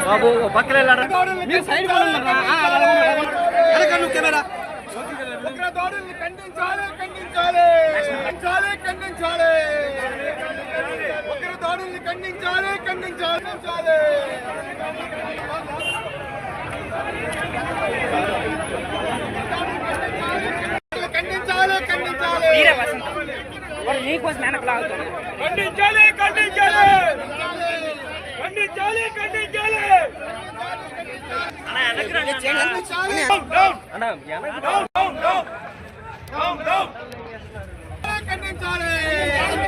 బాబు పక్కన కెమెరా దాడుల్ని ఖండించాలి ఖండించాలి ఖండించాలి ఖండించాలి దాడుల్ని ఖండించాలి ఖండించాలి ఖండించాలి ఖండించాలి ఖండించాలి ఖండించాలి ఖండించాలి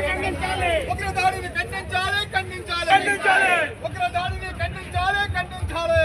ఖండించాలి ఉగ్రదాడిని ఖండించాలి ఖండించాలి ఉగ్రదాడిని ఖండించాలి ఖండించాలి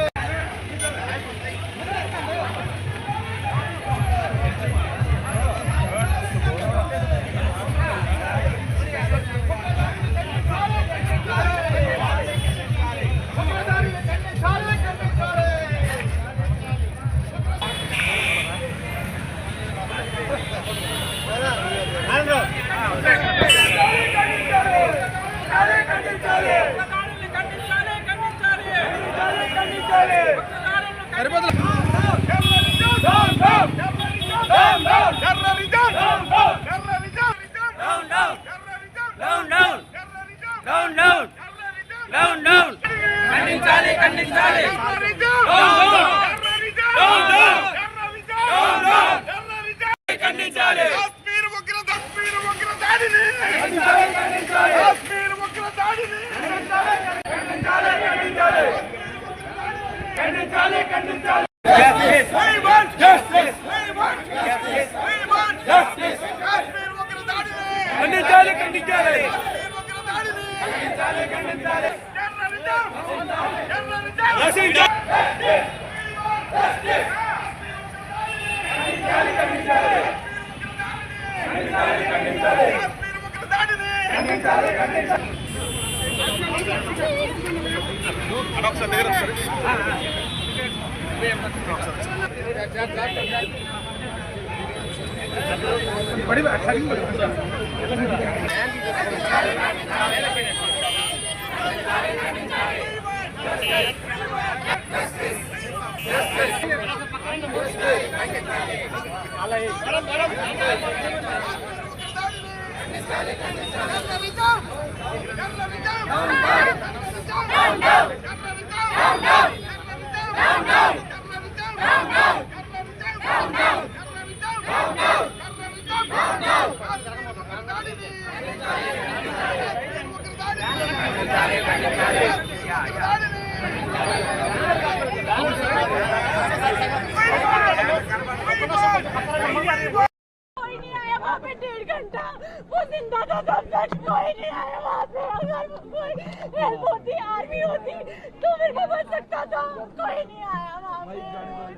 वो जिंदा था तब तक कोई नहीं आया वहाँ पे। अगर कोई हेल्प होती आर्मी होती तो मेरे को बच सकता था। कोई नहीं आया वहाँ पे,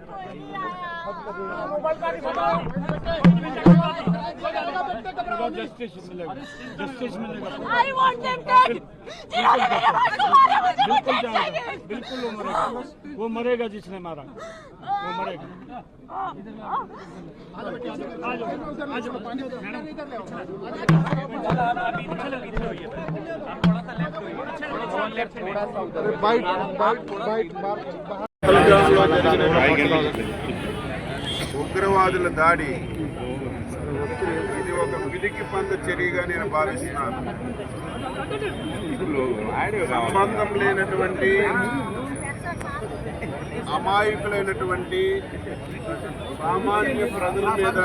कोई नहीं आया। I want them dead. जिन्होंने मेरे भाई को मारा मुझे वो dead चाहिए। बिल्कुल वो मरेगा जिसने मारा वो मरेगा। ఉగ్రవాదుల దాడి ఇది ఒక పిరికి పంద చర్యగా నేను భావిస్తున్నాను. సంబంధం లేనటువంటి అమాయకులైనటువంటి సామాన్య ప్రజల మీద,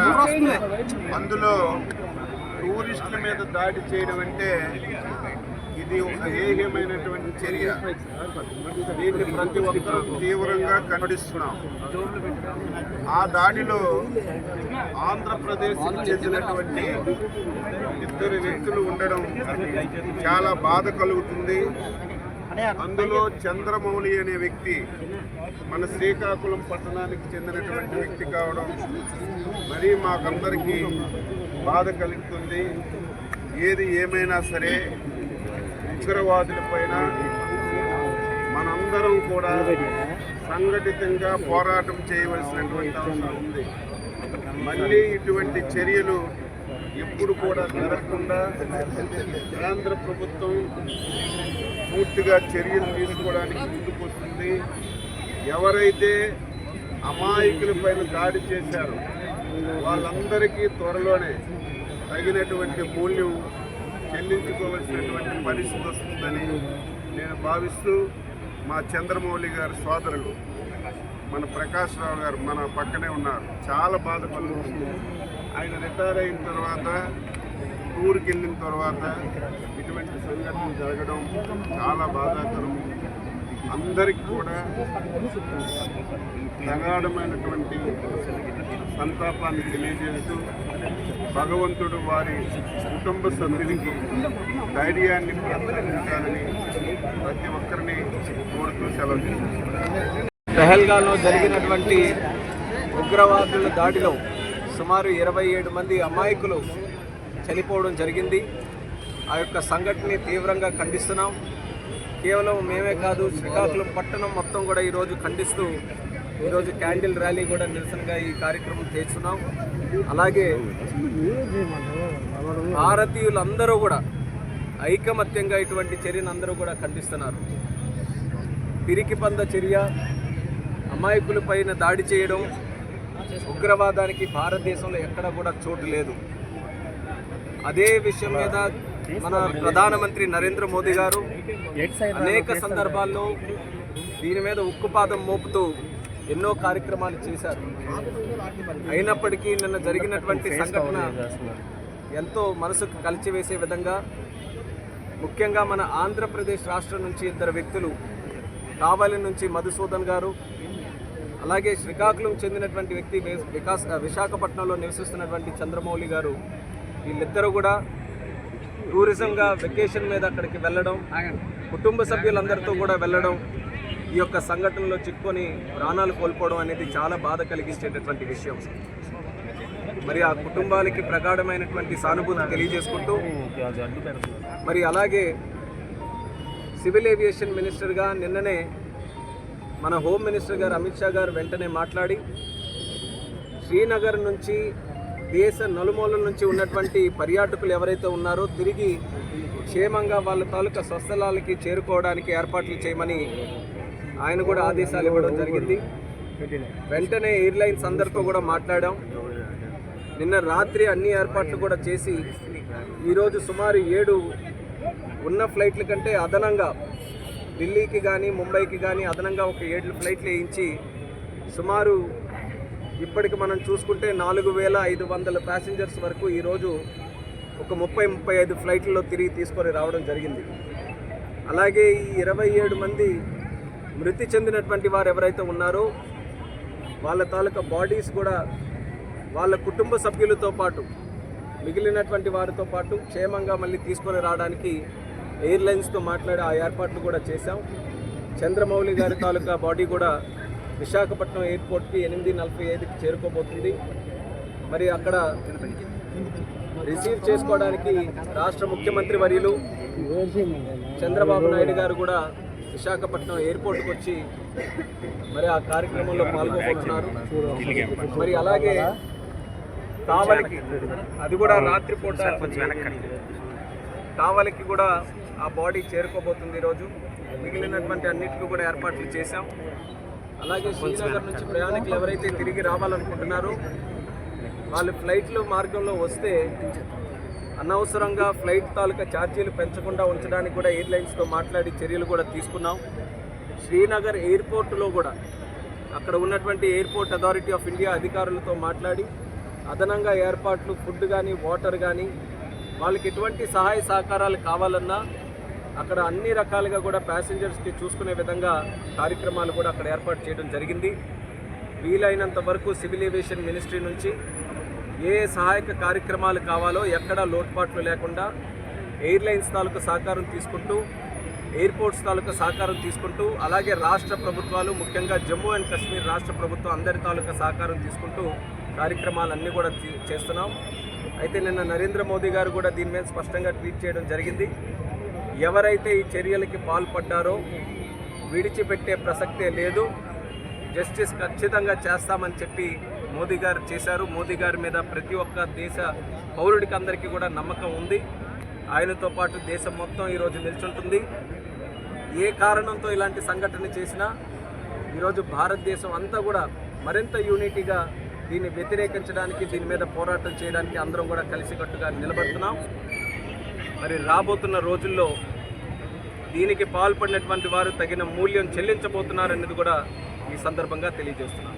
అందులో టూరిస్టుల మీద దాడి చేయడం అంటే ఇది ఒక హేయమైనటువంటి చర్య. దీన్ని ప్రతి ఒక్కరూ తీవ్రంగా ఖండిస్తున్నాం. ఆ దాడిలో ఆంధ్రప్రదేశ్కి చెందినటువంటి 2 వ్యక్తులు ఉండడం చాలా బాధ కలుగుతుంది. అందులో చంద్రమౌళి అనే వ్యక్తి మన శ్రీకాకుళం పట్టణానికి చెందినటువంటి వ్యక్తి కావడం మరీ మాకందరికీ బాధ కలుగుతుంది. ఏది ఏమైనా సరే ఉగ్రవాదుల పైన మనందరం కూడా సంఘటితంగా పోరాటం చేయవలసినటువంటి అవసరం ఉంది. మళ్ళీ ఇటువంటి చర్యలు ఎప్పుడు కూడా జరగకుండా కేంద్ర ప్రభుత్వం పూర్తిగా చర్యలు తీసుకోవడానికి ముందుకొస్తుంది. ఎవరైతే అమాయకులపైన దాడి చేశారో వాళ్ళందరికీ త్వరలోనే తగినటువంటి మూల్యం చెల్లించుకోవాల్సినటువంటి పరిస్థితి వస్తుందని నేను భావిస్తూ, మా చంద్రమౌళి గారి సోదరులు మన ప్రకాష్ రావు గారు మన పక్కనే ఉన్నారు, చాలా బాధపడుతుంది. ఆయన రిటైర్ అయిన తర్వాత టూర్కి వెళ్ళిన తర్వాత ఇటువంటి సంఘటనలు జరగడం చాలా బాధాకరం. అందరికీ కూడా ప్రగాఢమైనటువంటి సంతాపాన్ని తెలియజేస్తూ భగవంతుడు వారి కుటుంబ సభ్యులకి ధైర్యాన్ని ప్రసాదించాలని ప్రతి ఒక్కరిని కోరుతూ సెలవు తీసుకుంటున్నాను. పెహల్గాంలో జరిగినటువంటి ఉగ్రవాదుల దాడిలో సుమారు 27 మంది అమాయకులు చనిపోవడం జరిగింది. ఆ యొక్క సంఘటనని తీవ్రంగా ఖండిస్తున్నాం. కేవలం మేమే కాదు, శ్రీకాకుళం పట్టణం మొత్తం కూడా ఈరోజు ఖండిస్తూ ఈరోజు క్యాండిల్ ర్యాలీ కూడా నిరసనగా ఈ కార్యక్రమం చేస్తున్నాం. అలాగే భారతీయులందరూ కూడా ఐకమత్యంగా ఇటువంటి చర్యను అందరూ కూడా ఖండిస్తున్నారు. పిరికిపంద చర్య, అమాయకులపైన దాడి చేయడం, ఉగ్రవాదానికి భారతదేశంలో ఎక్కడ కూడా చోటు లేదు. అదే విషయం మీద మన ప్రధానమంత్రి నరేంద్ర మోదీ గారు అనేక సందర్భాల్లో దీని మీద ఉక్కుపాదం మోపుతూ ఎన్నో కార్యక్రమాలు చేశారు. అయినప్పటికీ నిన్న జరిగినటువంటి సంఘటన ఎంతో మనసుకు కలిచివేసే విధంగా, ముఖ్యంగా మన ఆంధ్రప్రదేశ్ రాష్ట్రం నుంచి 2 వ్యక్తులు, కావలి నుంచి మధుసూదన్ గారు, అలాగే శ్రీకాకుళం చెందినటువంటి వ్యక్తి విశాఖపట్నంలో నివసిస్తున్నటువంటి చంద్రమౌళి గారు, వీళ్ళిద్దరూ కూడా టూరిజంగా వెకేషన్ మీద అక్కడికి వెళ్ళడం, కుటుంబ సభ్యులందరితో కూడా వెళ్ళడం, ఈ యొక్క సంఘటనలో చిక్కుకొని ప్రాణాలు కోల్పోవడం అనేది చాలా బాధ కలిగించేటటువంటి విషయం. మరి ఆ కుటుంబాలకి ప్రగాఢమైనటువంటి సానుభూతి తెలియజేసుకుంటూ, మరి అలాగే సివిల్ ఏవియేషన్ మినిస్టర్గా నిన్ననే మన హోమ్ మినిస్టర్ గారు అమిత్ షా గారు వెంటనే మాట్లాడి శ్రీనగర్ నుంచి దేశ నలుమూలల నుంచి ఉన్నటువంటి పర్యాటకులు ఎవరైతే ఉన్నారో తిరిగి క్షేమంగా వాళ్ళ తాలూకా స్వస్థలాలకి చేరుకోవడానికి ఏర్పాట్లు చేయమని ఆయన కూడా ఆదేశాలు ఇవ్వడం జరిగింది. వెంటనే ఎయిర్లైన్స్ అందరితో కూడా మాట్లాడాం. నిన్న రాత్రి అన్ని ఏర్పాట్లు కూడా చేసి ఈరోజు సుమారు 7 ఉన్న ఫ్లైట్ల కంటే అదనంగా ఢిల్లీకి కానీ ముంబైకి కానీ అదనంగా ఒక 7 ఫ్లైట్లు వేయించి సుమారు ఇప్పటికి మనం చూసుకుంటే 4500 ప్యాసింజర్స్ వరకు ఈరోజు ఒక 30-35 ఫ్లైట్లలో తిరిగి తీసుకొని రావడం జరిగింది. అలాగే ఈ 27 మంది మృతి చెందినటువంటి వారు ఎవరైతే ఉన్నారో వాళ్ళ తాలూకా బాడీస్ కూడా వాళ్ళ కుటుంబ సభ్యులతో పాటు మిగిలినటువంటి వారితో పాటు క్షేమంగా మళ్ళీ తీసుకొని రావడానికి ఎయిర్లైన్స్తో మాట్లాడి ఆ ఏర్పాట్లు కూడా చేశాం. చంద్రమౌళి గారి తాలూకా బాడీ కూడా విశాఖపట్నం ఎయిర్పోర్ట్కి 8:45కి చేరుకోబోతుంది. మరి అక్కడ రిసీవ్ చేసుకోవడానికి రాష్ట్ర ముఖ్యమంత్రి వర్యులు చంద్రబాబు నాయుడు గారు కూడా విశాఖపట్నం ఎయిర్పోర్ట్కి వచ్చి మరి ఆ కార్యక్రమంలో పాల్గొంటున్నారు. మరి అలాగే కావలికి, అది కూడా రాత్రిపూట కావలికి కూడా ఆ బాడీ చేరుకోబోతుంది ఈరోజు. మిగిలినటువంటి అన్నిటికీ కూడా ఏర్పాట్లు చేశాం. అలాగే శ్రీనగర్ నుంచి ప్రయాణికులు ఎవరైతే తిరిగి రావాలనుకుంటున్నారో వాళ్ళు ఫ్లైట్లో మార్గంలో వస్తే అనవసరంగా ఫ్లైట్ తాలూకా ఛార్జీలు పెంచకుండా ఉంచడానికి కూడా ఎయిర్లైన్స్తో మాట్లాడి చర్యలు కూడా తీసుకున్నాం. శ్రీనగర్ ఎయిర్పోర్టులో కూడా అక్కడ ఉన్నటువంటి ఎయిర్పోర్ట్ అథారిటీ ఆఫ్ ఇండియా అధికారులతో మాట్లాడి అదనంగా ఏర్పాట్లు, ఫుడ్ కానీ వాటర్ కానీ వాళ్ళకి ఎటువంటి సహాయ సహకారాలు కావాలన్నా అక్కడ అన్ని రకాలుగా కూడా ప్యాసింజర్స్కి చూసుకునే విధంగా కార్యక్రమాలు కూడా అక్కడ ఏర్పాటు చేయడం జరిగింది. వీలైనంత వరకు సివిల్ ఏవియేషన్ మినిస్ట్రీ నుంచి ఏ సహాయక కార్యక్రమాలు కావాలో ఎక్కడా లోటుపాట్లు లేకుండా ఎయిర్లైన్స్ తాలూకు సహకారం తీసుకుంటూ, ఎయిర్పోర్ట్స్ తాలూకు సహకారం తీసుకుంటూ, అలాగే రాష్ట్ర ప్రభుత్వాలు ముఖ్యంగా జమ్మూ అండ్ కాశ్మీర్ రాష్ట్ర ప్రభుత్వం అందరి తాలూకా సహకారం తీసుకుంటూ కార్యక్రమాలన్నీ కూడా చేస్తున్నాం. అయితే నిన్న నరేంద్ర మోదీ గారు కూడా దీని మీద స్పష్టంగా ట్వీట్ చేయడం జరిగింది. ఎవరైతే ఈ చర్యలకి పాల్పడ్డారో విడిచిపెట్టే ప్రసక్తే లేదు, జస్టిస్ ఖచ్చితంగా చేస్తామని చెప్పి మోదీ గారు చేశారు. మోదీ గారి మీద ప్రతి ఒక్క దేశ పౌరుడికి అందరికీ కూడా నమ్మకం ఉంది. ఆయనతో పాటు దేశం మొత్తం ఈరోజు నిల్చుంటుంది. ఏ కారణంతో ఇలాంటి సంఘటన చేసినా ఈరోజు భారతదేశం అంతా కూడా మరింత యూనిటీగా దీన్ని వ్యతిరేకించడానికి, దీని మీద పోరాటం చేయడానికి అందరం కూడా కలిసికట్టుగా నిలబడుతున్నాం. మరి రాబోతున్న రోజుల్లో దీనికి పాల్పడినటువంటి వారు తగిన మూల్యం చెల్లించబోతున్నారనేది కూడా ఈ సందర్భంగా తెలియజేస్తున్నాం.